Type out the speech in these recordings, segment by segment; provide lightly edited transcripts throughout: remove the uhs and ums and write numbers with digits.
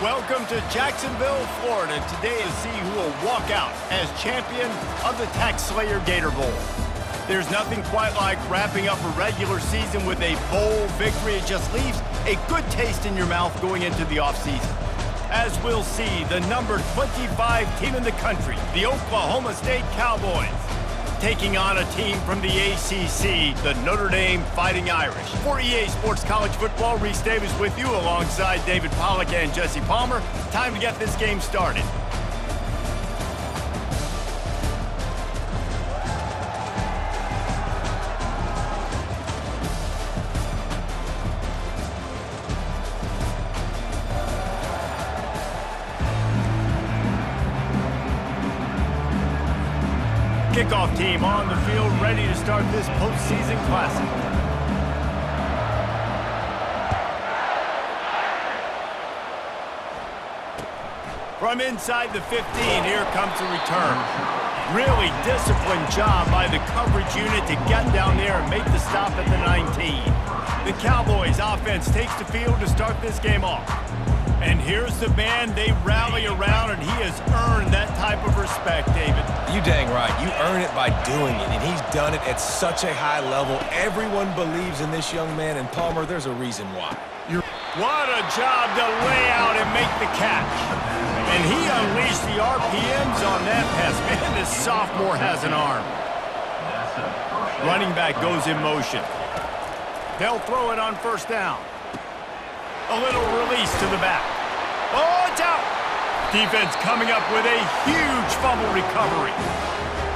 Welcome to Jacksonville, Florida. Today is see who will walk out as champion of the Tax Slayer Gator Bowl. There's nothing quite like wrapping up a regular season with a bowl victory. It just leaves a good taste in your mouth going into the offseason. As we'll see, the number 25 team in the country, the Oklahoma State Cowboys, taking on a team from the ACC, the Notre Dame Fighting Irish. For EA Sports College Football, Reese Davis with you alongside David Pollack and Jesse Palmer. Time to get this game started. Kickoff team on the field, ready to start this postseason classic. From inside the 15, here comes the return. Really disciplined job by the coverage unit to get down there and make the stop at the 19. The Cowboys offense takes the field to start this game off. And here's the man they rally around, and he has earned that type of respect, David. You dang right. You earn it by doing it, and he's done it at such a high level. Everyone believes in this young man, and Palmer, there's a reason why. What a job to lay out and make the catch. And he unleashed the RPMs on that pass. Man, this sophomore has an arm. Running back goes in motion. They'll throw it on first down. A little release to the back. Oh, it's out! Defense coming up with a huge fumble recovery.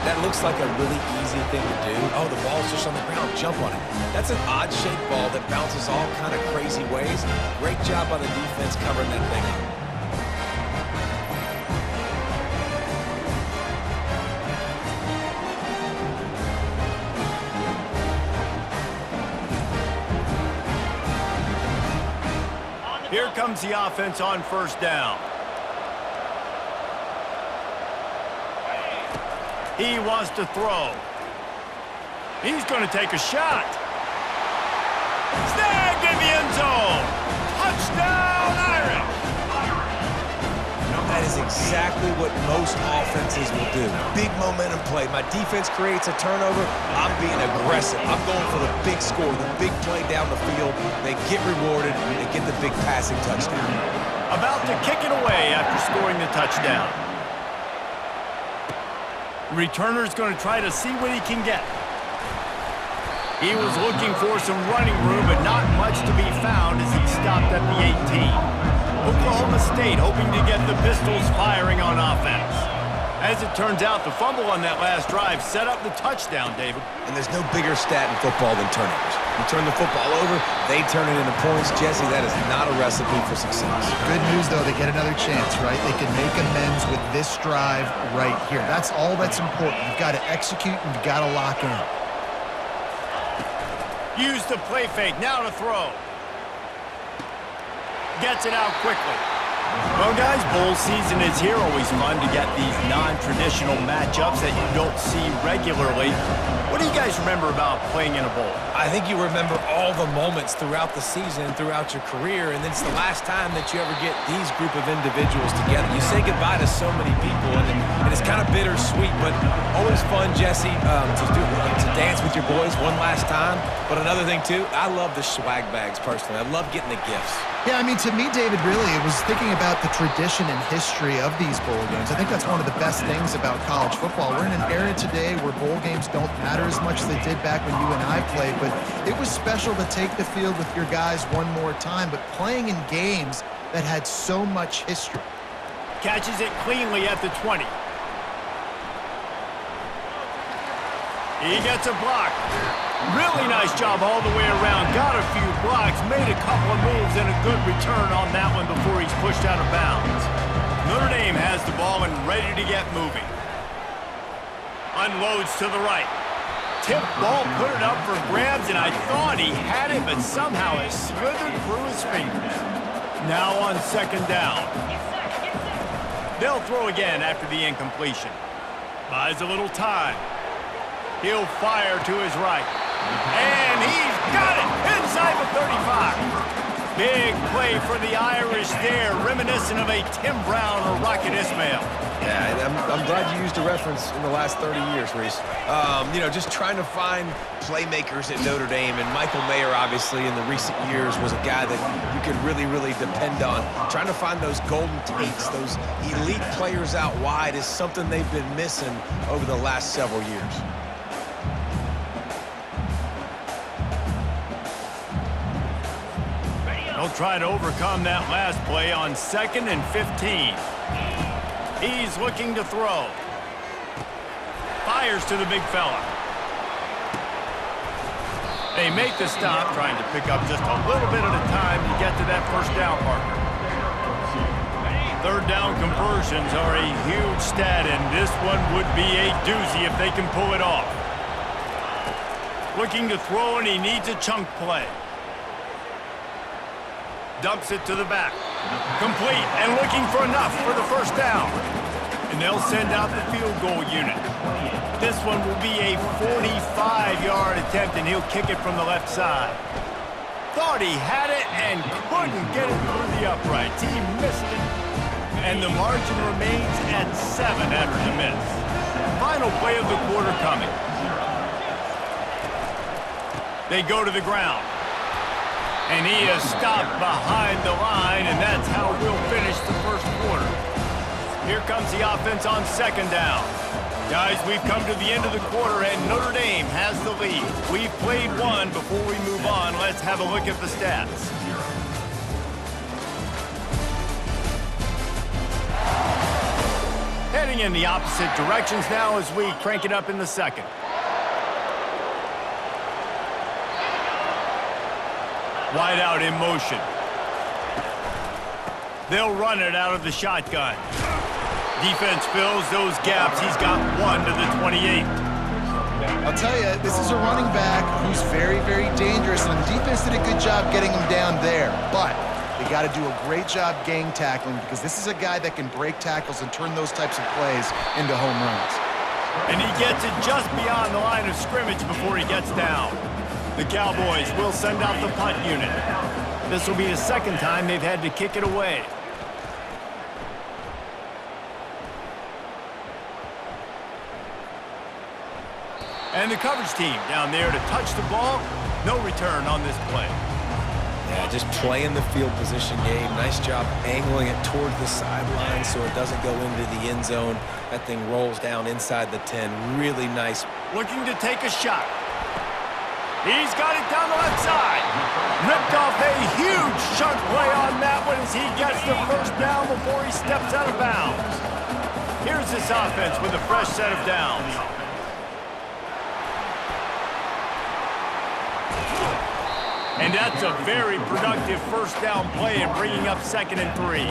That looks like a really easy thing to do. Oh, the ball's just on the ground. Jump on it. That's an odd-shaped ball that bounces all kind of crazy ways. Great job by the defense covering that thing up. Here comes the offense on first down. He wants to throw. He's going to take a shot. Snagged in the end zone. Touchdown, Irish. That is exactly what most offenses will do. Big momentum play. My defense creates a turnover. I'm being aggressive. I'm going for the big score, the big play down the field. They get rewarded. They get the big passing touchdown. About to kick it away after scoring the touchdown. Returner's going to try to see what he can get. He was looking for some running room, but not much to be found as he stopped at the 18. Oklahoma State hoping to get the Pistols firing on offense. As it turns out, the fumble on that last drive set up the touchdown, David. And there's no bigger stat in football than turnovers. You turn the football over, they turn it into points. Jesse, that is not a recipe for success. Good news, though, they get another chance, right? They can make amends with this drive right here. That's all that's important. You've got to execute and you've got to lock in. Use the play fake, now to throw. Gets it out quickly. Well, guys, bowl season is here. Always fun to get these non-traditional matchups that you don't see regularly. What do you guys remember about playing in a bowl? I think you remember all the moments throughout the season, throughout your career, and it's the last time that you ever get these group of individuals together. You say goodbye to so many people, and it's kind of bittersweet, but always fun, Jesse, to dance with your boys one last time. But another thing, too, I love the swag bags, personally. I love getting the gifts. Yeah, I mean, to me, David, really, it was thinking about the tradition and history of these bowl games. I think that's one of the best things about college football. We're in an era today where bowl games don't matter as much as they did back when you and I played, but it was special to take the field with your guys one more time, but playing in games that had so much history. Catches it cleanly at the 20. He gets a block. Really nice job all the way around. Got a few blocks, made a couple of moves, and a good return on that one before he's pushed out of bounds. Notre Dame has the ball and ready to get moving. Unloads to the right. Tip ball, put it up for grabs, and I thought he had it, but somehow it slithered through his fingers. Now on second down. They'll throw again after the incompletion. Buys a little time. He'll fire to his right. And he's got it inside the 35. Big play for the Irish there, reminiscent of a Tim Brown or Rocket Ismail. Yeah, I'm glad you used a reference in the last 30 years, Reese. You know, just trying to find playmakers at Notre Dame, and Michael Mayer, obviously, in the recent years was a guy that you could really, really depend on. Trying to find those golden takes, those elite players out wide is something they've been missing over the last several years. They'll try to overcome that last play on 2nd and 15. He's looking to throw. Fires to the big fella. They make the stop, trying to pick up just a little bit at a time to get to that first down marker. 3rd down conversions are a huge stat, and this one would be a doozy if they can pull it off. Looking to throw, and he needs a chunk play. Dumps it to the back. Complete and looking for enough for the first down. And they'll send out the field goal unit. This one will be a 45-yard attempt, and he'll kick it from the left side. Thought he had it and couldn't get it through the uprights. He missed it. And the margin remains at 7 after the miss. Final play of the quarter coming. They go to the ground. And he is stopped behind the line, and that's how we'll finish the first quarter. Here comes the offense on 2nd down. Guys, we've come to the end of the quarter, and Notre Dame has the lead. We've played one. Before we move on, let's have a look at the stats. Heading in the opposite directions now as we crank it up in the second. Wide out in motion. They'll run it out of the shotgun. Defense fills those gaps. He's got 1 to the 28. I'll tell you, this is a running back who's very, very dangerous, and the defense did a good job getting him down there. But they got to do a great job gang tackling, because this is a guy that can break tackles and turn those types of plays into home runs. And he gets it just beyond the line of scrimmage before he gets down. The Cowboys will send out the punt unit. This will be the 2nd time they've had to kick it away. And the coverage team down there to touch the ball. No return on this play. Yeah, just playing the field position game. Nice job angling it towards the sideline so it doesn't go into the end zone. That thing rolls down inside the 10. Really nice. Looking to take a shot. He's got it down the left side. Ripped off a huge chunk play on that one as he gets the first down before he steps out of bounds. Here's this offense with a fresh set of downs. And that's a very productive first down play and bringing up 2nd and 3.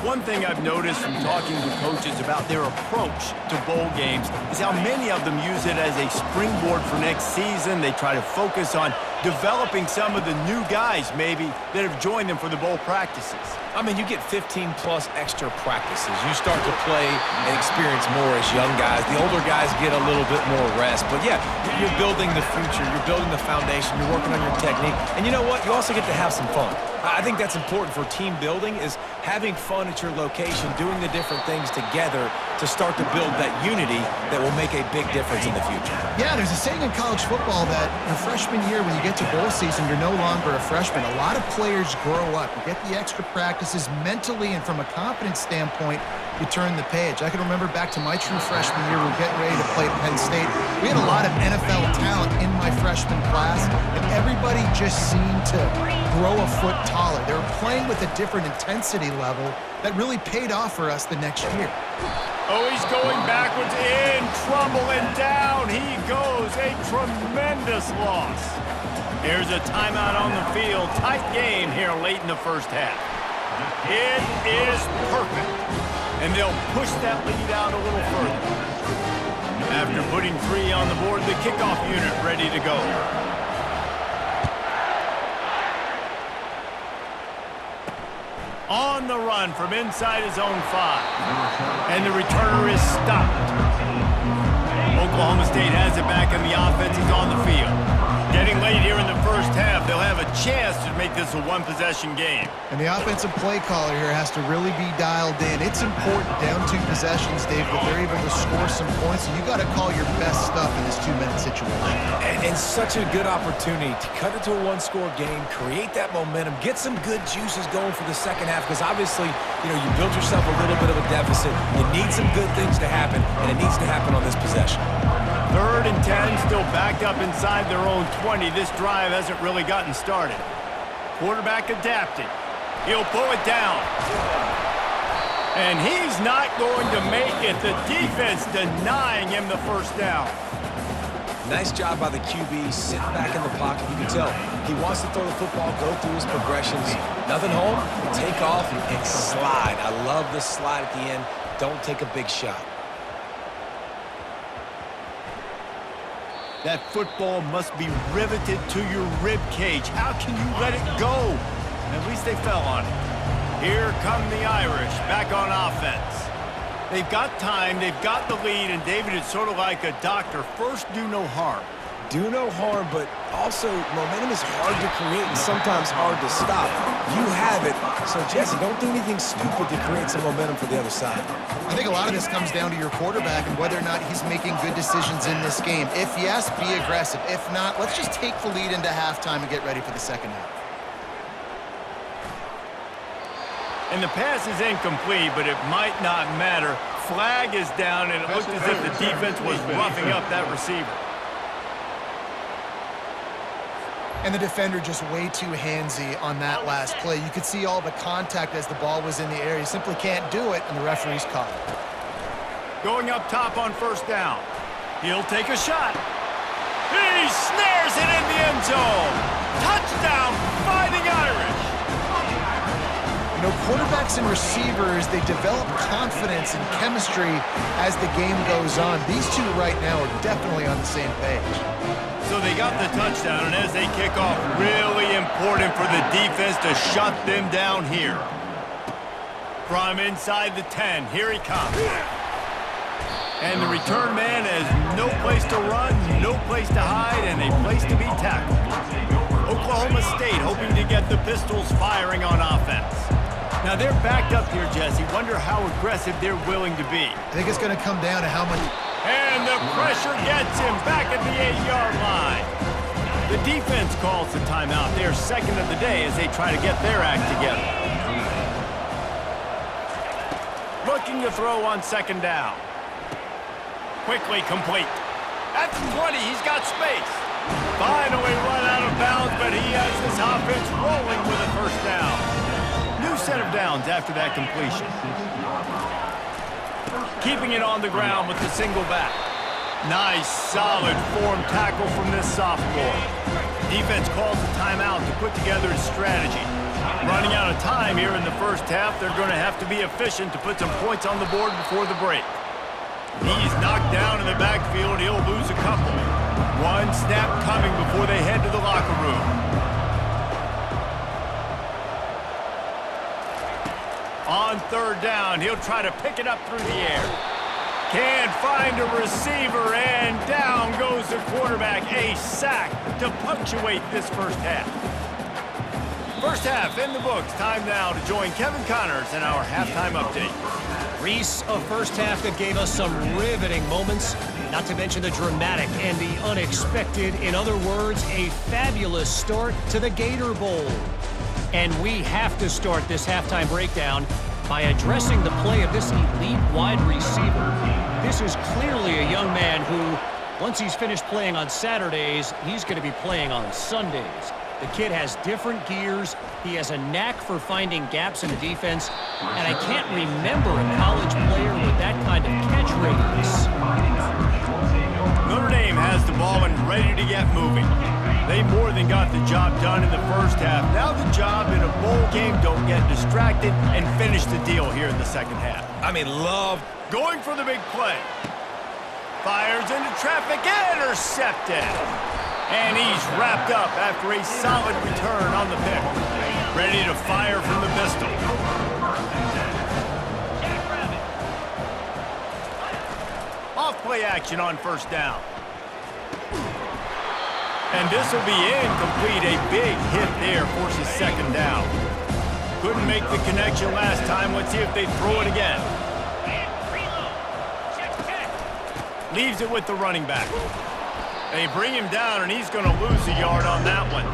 One thing I've noticed from talking to coaches about their approach to bowl games is how many of them use it as a springboard for next season. They try to focus on developing some of the new guys maybe that have joined them for the bowl practices. I mean, you get 15-plus extra practices. You start to play and experience more as young guys. The older guys get a little bit more rest. But, yeah, you're building the future. You're building the foundation. You're working on your technique. And you know what? You also get to have some fun. I think that's important for team building, is having fun at your location, doing the different things together to start to build that unity that will make a big difference in the future. Yeah, there's a saying in college football that your freshman year, when you get to bowl season, you're no longer a freshman. A lot of players grow up. You get the extra practices mentally, and from a confidence standpoint, you turn the page. I can remember back to my true freshman year, we were getting ready to play at Penn State. We had a lot of NFL talent in my freshman class, and everybody just seemed to grow a foot taller. They were playing with a different intensity level that really paid off for us the next year. Oh, he's going backwards, in trouble, and down he goes. A tremendous loss. Here's a timeout on the field. Tight game here late in the first half. It is perfect. And they'll push that lead out a little further. After putting 3 on the board, the kickoff unit ready to go. On the run from inside his own 5. And the returner is stopped. Oklahoma State has it back, and the offense is on the field. Getting late here in the first half, they'll have a chance to make this a one-possession game. And the offensive play caller here has to really be dialed in. It's important down 2 possessions, Dave, that they're able to score some points, and you got to call your best stuff in this 2-minute situation. And such a good opportunity to cut it to a one-score game, create that momentum, get some good juices going for the second half, because obviously, you built yourself a little bit of a deficit. You need some good things to happen, and it needs to happen on this possession. 3rd and 10, still backed up inside their own 20. This drive hasn't really gotten started. Quarterback adapting. He'll pull it down. And he's not going to make it. The defense denying him the first down. Nice job by the QB, sitting back in the pocket. You can tell he wants to throw the football, go through his progressions. Nothing home, take off, and slide. I love the slide at the end. Don't take a big shot. That football must be riveted to your rib cage. How can you let it go? At least they fell on it. Here come the Irish back on offense. They've got time, they've got the lead, and David, it's sort of like a doctor. First, do no harm. Do no harm, but also momentum is hard to create and sometimes hard to stop. You have it, so Jesse, don't do anything stupid to create some momentum for the other side. I think a lot of this comes down to your quarterback and whether or not he's making good decisions in this game. If yes, be aggressive. If not, let's just take the lead into halftime and get ready for the second half. And the pass is incomplete, but it might not matter. Flag is down, and it looked as if the defense was roughing up that receiver. And the defender just way too handsy on that last play. You could see all the contact as the ball was in the air. You simply can't do it, and the referee's caught it. Going up top on first down. He'll take a shot. He snares it in the end zone. Touchdown, Fighting Irish. Quarterbacks and receivers, they develop confidence and chemistry as the game goes on. These two right now are definitely on the same page. So they got the touchdown, and as they kick off, really important for the defense to shut them down here. From inside the 10, here he comes. And the return man has no place to run, no place to hide, and a place to be tackled. Oklahoma State hoping to get the Pistols firing on offense. Now they're backed up here, Jesse. Wonder how aggressive they're willing to be. I think it's going to come down to how much... And the pressure gets him back at the 8-yard line. The defense calls the timeout. They're second of the day as they try to get their act together. Looking to throw on second down. Quickly complete. At the 20, he's got space. Finally run out of bounds, but he has this offense rolling with a first down. New set of downs after that completion. Keeping it on the ground with the single back. Nice, solid form tackle from this sophomore. Defense calls a timeout to put together a strategy. Running out of time here in the first half, they're going to have to be efficient to put some points on the board before the break. He's knocked down in the backfield. He'll lose a couple. One snap coming before they head to the locker room. On third down, he'll try to pick it up through the air. Can't find a receiver, and down goes the quarterback. A sack to punctuate this first half. First half in the books. Time now to join Kevin Connors in our halftime update. Reese, a first half that gave us some riveting moments, not to mention the dramatic and the unexpected. In other words, a fabulous start to the Gator Bowl. And we have to start this halftime breakdown by addressing the play of this elite wide receiver. This is clearly a young man who, once he's finished playing on Saturdays, he's going to be playing on Sundays. The kid has different gears. He has a knack for finding gaps in the defense. And I can't remember a college player with that kind of catch radius. Notre Dame has the ball and ready to get moving. They more than got the job done in the first half. Now the job in a bowl game, don't get distracted and finish the deal here in the second half. I mean, love going for the big play. Fires into traffic, intercepted. And he's wrapped up after a solid return on the pick. Ready to fire from the pistol. Off play action on first down. And this will be incomplete. A big hit there forces second down. Couldn't make the connection last time. Let's see if they throw it again. Leaves it with the running back. They bring him down, and he's going to lose a yard on that one.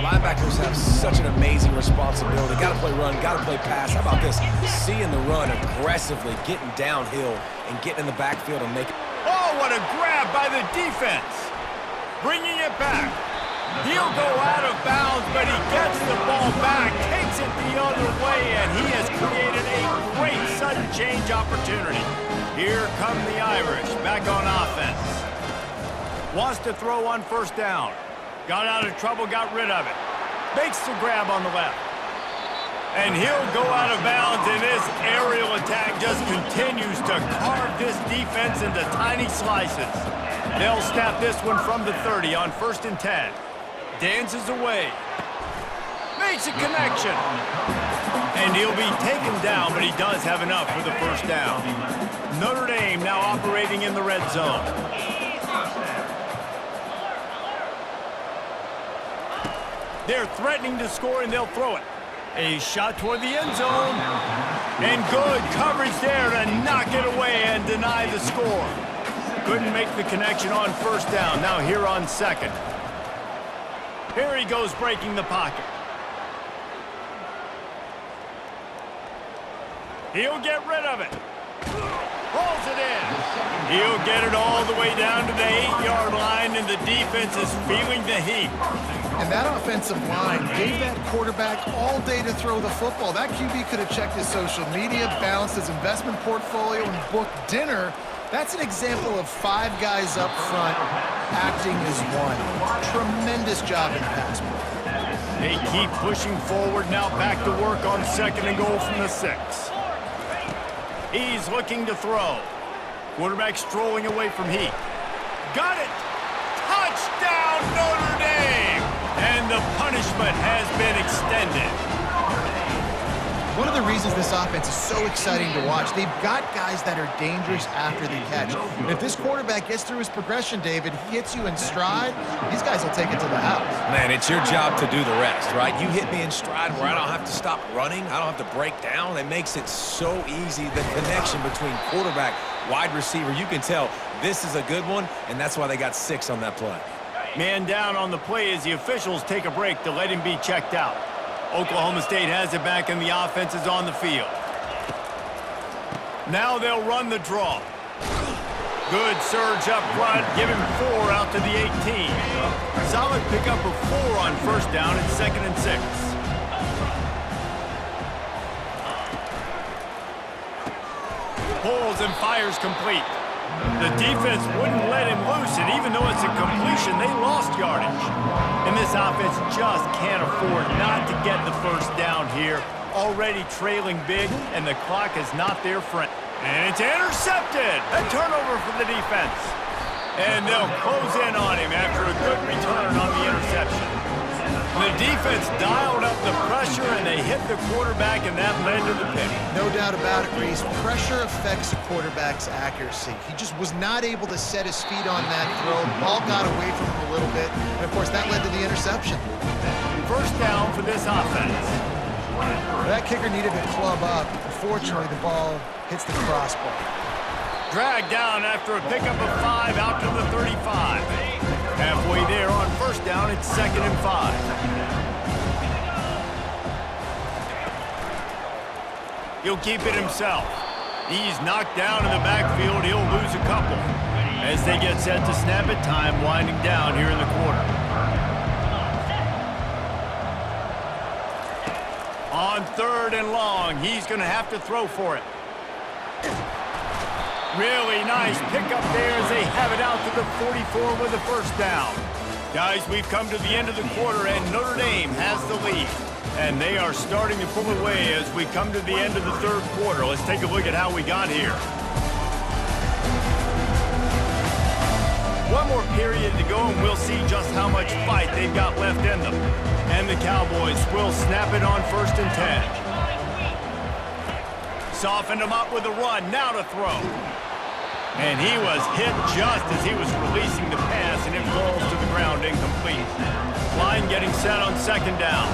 Linebackers have such an amazing responsibility. Got to play run, got to play pass. How about this? Seeing the run aggressively, getting downhill, and getting in the backfield and making... Oh, what a grab by the defense. Bringing it back. He'll go out of bounds, but he gets the ball back, takes it the other way, and he has created a great sudden change opportunity. Here come the Irish, back on offense. Wants to throw on first down. Got out of trouble, got rid of it. Makes the grab on the left. And he'll go out of bounds, and this aerial attack just continues to carve this defense into tiny slices. They'll snap this one from the 30 on 1st and 10. Dances away. Makes a connection. And he'll be taken down, but he does have enough for the first down. Notre Dame now operating in the red zone. They're threatening to score, and they'll throw it. A shot toward the end zone. And good coverage there to knock it away and deny the score. Couldn't make the connection on first down. Now here on second. Here he goes breaking the pocket. He'll get rid of it. Pulls it in. He'll get it all the way down to the 8-yard line, and the defense is feeling the heat. And that offensive line gave that quarterback all day to throw the football. That QB could have checked his social media, balanced his investment portfolio, and booked dinner. That's an example of 5 guys up front acting as one. Tremendous job in pass play. They keep pushing forward now, back to work on 2nd and goal from the 6. He's looking to throw. Quarterback strolling away from Heat. Got it! Touchdown, Notre Dame! And the punishment has been extended. One of the reasons this offense is so exciting to watch, they've got guys that are dangerous after the catch. And if this quarterback gets through his progression, David, he hits you in stride, these guys will take it to the house. Man, it's your job to do the rest, right? You hit me in stride where I don't have to stop running. I don't have to break down. It makes it so easy. The connection between quarterback, wide receiver, you can tell this is a good one, and that's why they got 6 on that play. Man down on the play as the officials take a break to let him be checked out. Oklahoma State has it back, and the offense is on the field. Now they'll run the draw. Good surge up front. Give him 4 out to the 18. Solid pickup of 4 on first down and 2nd and 6. Pulls and fires complete. The defense wouldn't let him loose, and even though it's a completion, they lost yardage. And this offense just can't afford not to get the first down here. Already trailing big, and the clock is not their friend. And it's intercepted! A turnover for the defense. And they'll close in on him after a good return on the interception. The defense dialed up the pressure, and they hit the quarterback, and that led to the pick. No doubt about it, Reese. Pressure affects a quarterback's accuracy. He just was not able to set his feet on that throw. The ball got away from him a little bit, and, of course, that led to the interception. First down for this offense. That kicker needed to club up. Unfortunately, the ball hits the crossbar. Dragged down after a pickup of 5 out to the 35. Halfway there on first down, it's 2nd and 5. He'll keep it himself. He's knocked down in the backfield. He'll lose a couple. As they get set to snap it, time winding down here in the quarter. On 3rd and long, he's going to have to throw for it. Really nice pickup there as they have it out to the 44 with the first down. Guys, we've come to the end of the quarter, and Notre Dame has the lead. And they are starting to pull away as we come to the end of the 3rd quarter. Let's take a look at how we got here. One more period to go, and we'll see just how much fight they've got left in them. And the Cowboys will snap it on 1st and 10. Softened him up with a run. Now to throw. And he was hit just as he was releasing the pass, and it falls to the ground incomplete. Line getting set on second down.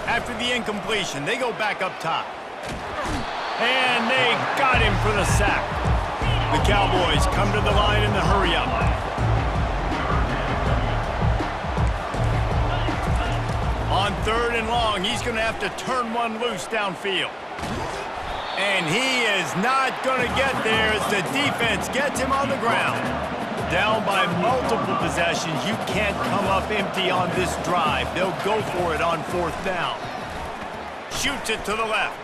After the incompletion, they go back up top. And they got him for the sack. The Cowboys come to the line in the hurry-up. On third and long, he's going to have to turn one loose downfield. And he is not going to get there as the defense gets him on the ground. Down by multiple possessions, you can't come up empty on this drive. They'll go for it on fourth down. Shoots it to the left.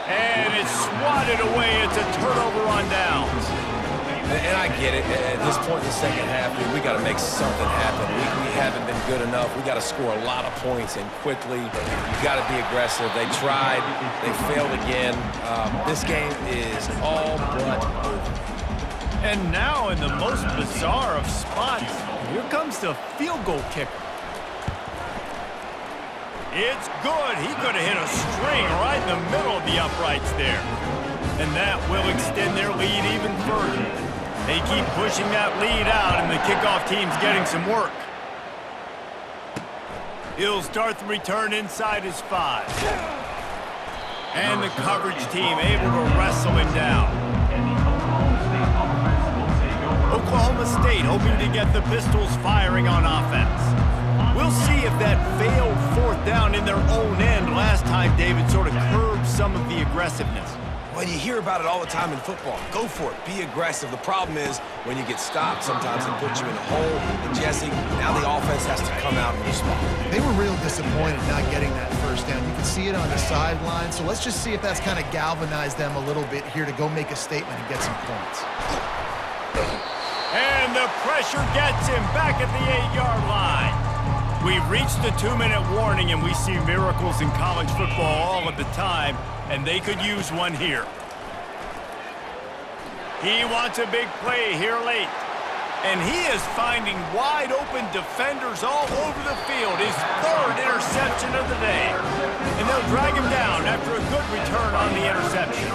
And it's swatted away. It's a turnover on downs. And I get it. At this point in the second half, dude, we got to make something happen. We haven't been good enough. We got to score a lot of points and quickly. You got to be aggressive. They tried. They failed again. This game is all but over. And now in the most bizarre of spots, here comes the field goal kicker. It's good. He could have hit a string right in the middle of the uprights there. And that will extend their lead even further. They keep pushing that lead out, and the kickoff team's getting some work. He'll start the return inside his 5. And the coverage team able to wrestle him down. Oklahoma State hoping to get the Pistols firing on offense. We'll see if that failed fourth down in their own end last time, David, sort of curbed some of the aggressiveness. Well, you hear about it all the time in football. Go for it. Be aggressive. The problem is when you get stopped, sometimes it puts you in a hole. And, Jesse, now the offense has to come out and respond. They were real disappointed not getting that first down. You can see it on the sideline. So let's just see if that's kind of galvanized them a little bit here to go make a statement and get some points. And the pressure gets him back at the 8-yard line. We've reached the 2-minute warning, and we see miracles in college football all of the time, and they could use one here. He wants a big play here late. And he is finding wide-open defenders all over the field. His third interception of the day. And they'll drag him down after a good return on the interception.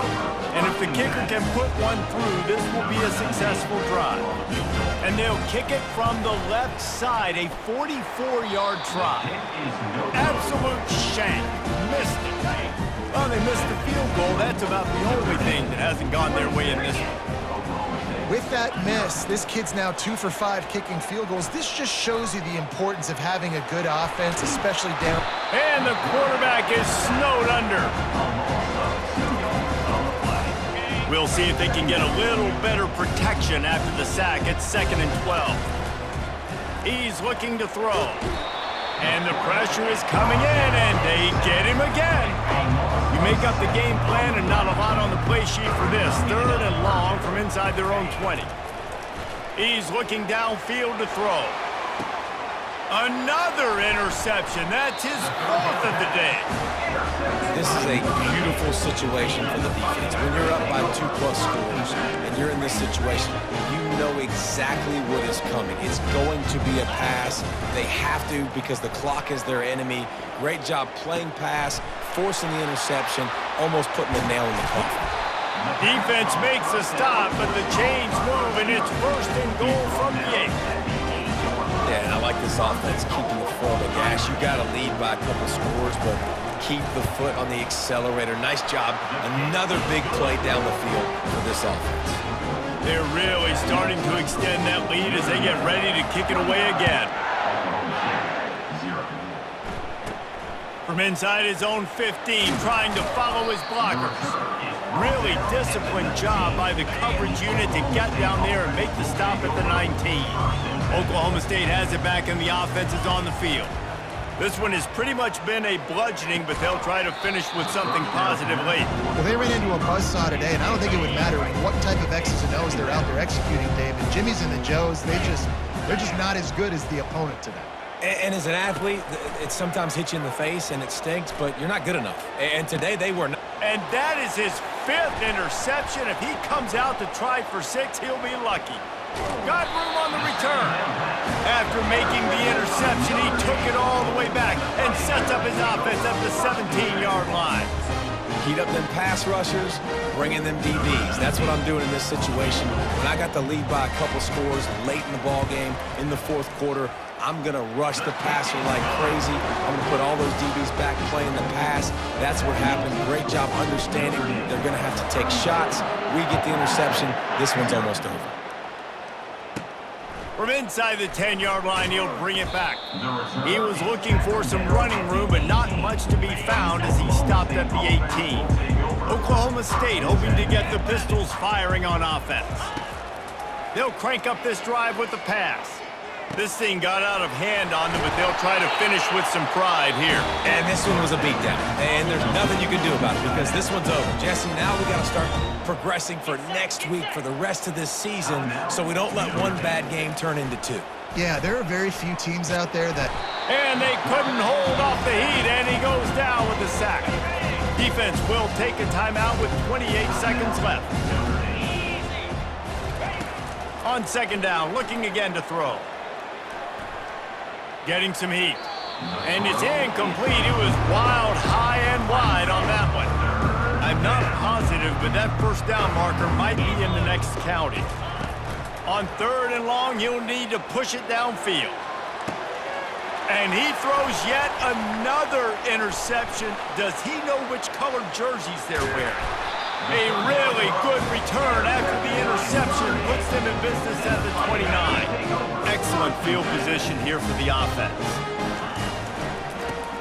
And if the kicker can put one through, this will be a successful drive. And they'll kick it from the left side, a 44-yard try. Absolute shank. Missed it. Well, they missed the field goal. That's about the only thing that hasn't gone their way in this one. With that miss, this kid's now 2 for 5 kicking field goals. This just shows you the importance of having a good offense, especially down. And the quarterback is snowed under. We'll see if they can get a little better protection after the sack. It's 2nd and 12. He's looking to throw. And the pressure is coming in, and they get him again. You make up the game plan and not a lot on the play sheet for this. 3rd and long from inside their own 20. He's looking downfield to throw. Another interception. That's his 4th of the day. This is a beautiful situation for the defense. When you're up by 2+ scores and you're in this situation, you know exactly what is coming. It's going to be a pass. They have to because the clock is their enemy. Great job playing pass, forcing the interception, almost putting the nail in the coffin. Defense makes a stop, but the chains move, and it's 1st and goal from the 8. Yeah, and I like this offense keeping the foot on the gas. You got to lead by a couple scores, but keep the foot on the accelerator. Nice job. Another big play down the field for this offense. They're really starting to extend that lead as they get ready to kick it away again. From inside his own 15, trying to follow his blockers. Really disciplined job by the coverage unit to get down there and make the stop at the 19. Oklahoma State has it back and the offense is on the field. This one has pretty much been a bludgeoning, but they'll try to finish with something positive late. Well, they ran into a buzzsaw today, and I don't think it would matter what type of X's and O's they're out there executing, Dave. The Jimmies and the Joes, they're just not as good as the opponent to them. And as an athlete, it sometimes hits you in the face and it stinks, but you're not good enough. And today they were not. And that is his 5th interception. If he comes out to try for 6, he'll be lucky. Got room on the return. After making the interception, he took it all the way back and sets up his offense at the 17-yard line. Heat up them pass rushers, bring in them DBs. That's what I'm doing in this situation. When I got the lead by a couple scores late in the ball game, in the fourth quarter, I'm going to rush the passer like crazy. I'm going to put all those DBs back playing the pass. That's what happened. Great job understanding they're going to have to take shots. We get the interception. This one's almost over. From inside the 10-yard line, he'll bring it back. He was looking for some running room, but not much to be found as he stopped at the 18. Oklahoma State hoping to get the Pistols firing on offense. They'll crank up this drive with the pass. This thing got out of hand on them, but they'll try to finish with some pride here. And this one was a beatdown. And there's nothing you can do about it because this one's over. Jesse, now we got to start progressing for next week for the rest of this season so we don't let one bad game turn into two. Yeah, there are very few teams out there that... And they couldn't hold off the heat, and he goes down with a sack. Defense will take a timeout with 28 seconds left. On second down, looking again to throw. Getting some heat. And it's incomplete. It was wild, high and wide on that one. I'm not positive, but that first down marker might be in the next county. On third and long, he'll need to push it downfield. And he throws yet another interception. Does he know which colored jerseys they're wearing? A really good return after the interception puts them in business at the 29. Excellent field position here for the offense.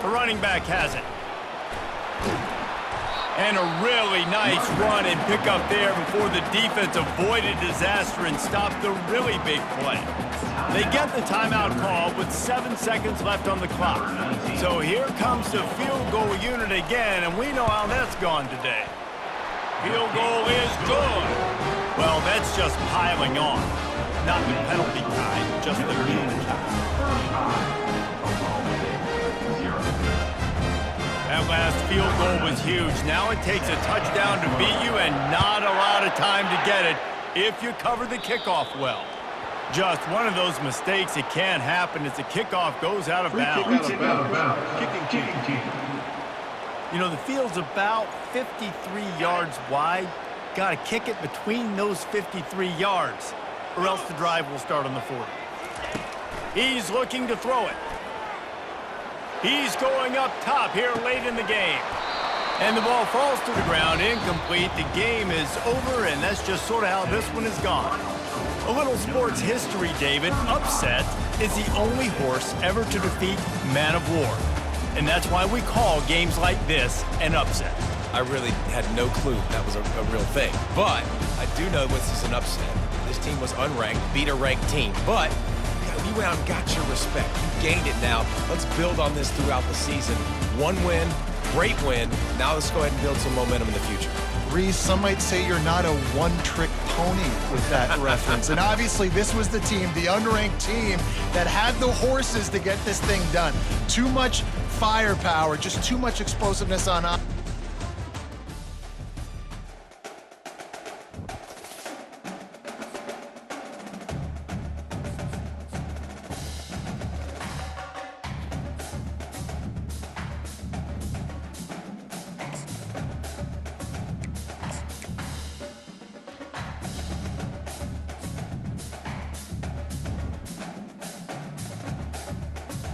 The running back has it. And a really nice run and pick up there before the defense avoided disaster and stopped the really big play. They get the timeout call with 7 seconds left on the clock. So here comes the field goal unit again, and we know how that's gone today. Field goal is good. Well, that's just piling on. Not the penalty kind, just the mean kind. That last field goal was huge. Now it takes a touchdown to beat you and not a lot of time to get it if you cover the kickoff well. Just one of those mistakes that can happen as the kickoff goes out of bounds. Kicking team. You know, the field's about 53 yards wide. Got to kick it between those 53 yards, or else the drive will start on the 40. He's looking to throw it. He's going up top here late in the game. And the ball falls to the ground, incomplete. The game is over, and that's just sort of how this one is gone. A little sports history, David. Upset is the only horse ever to defeat Man of War. And that's why we call games like this an upset. I really had no clue that was a real thing. But I do know this is an upset. This team was unranked, beat a ranked team. But you went out and got your respect. You gained it now. Let's build on this throughout the season. One win, great win. Now let's go ahead and build some momentum in the future. Reese, some might say you're not a one-trick pony with that reference. And obviously this was the team, the unranked team, that had the horses to get this thing done. Too much firepower, just too much explosiveness on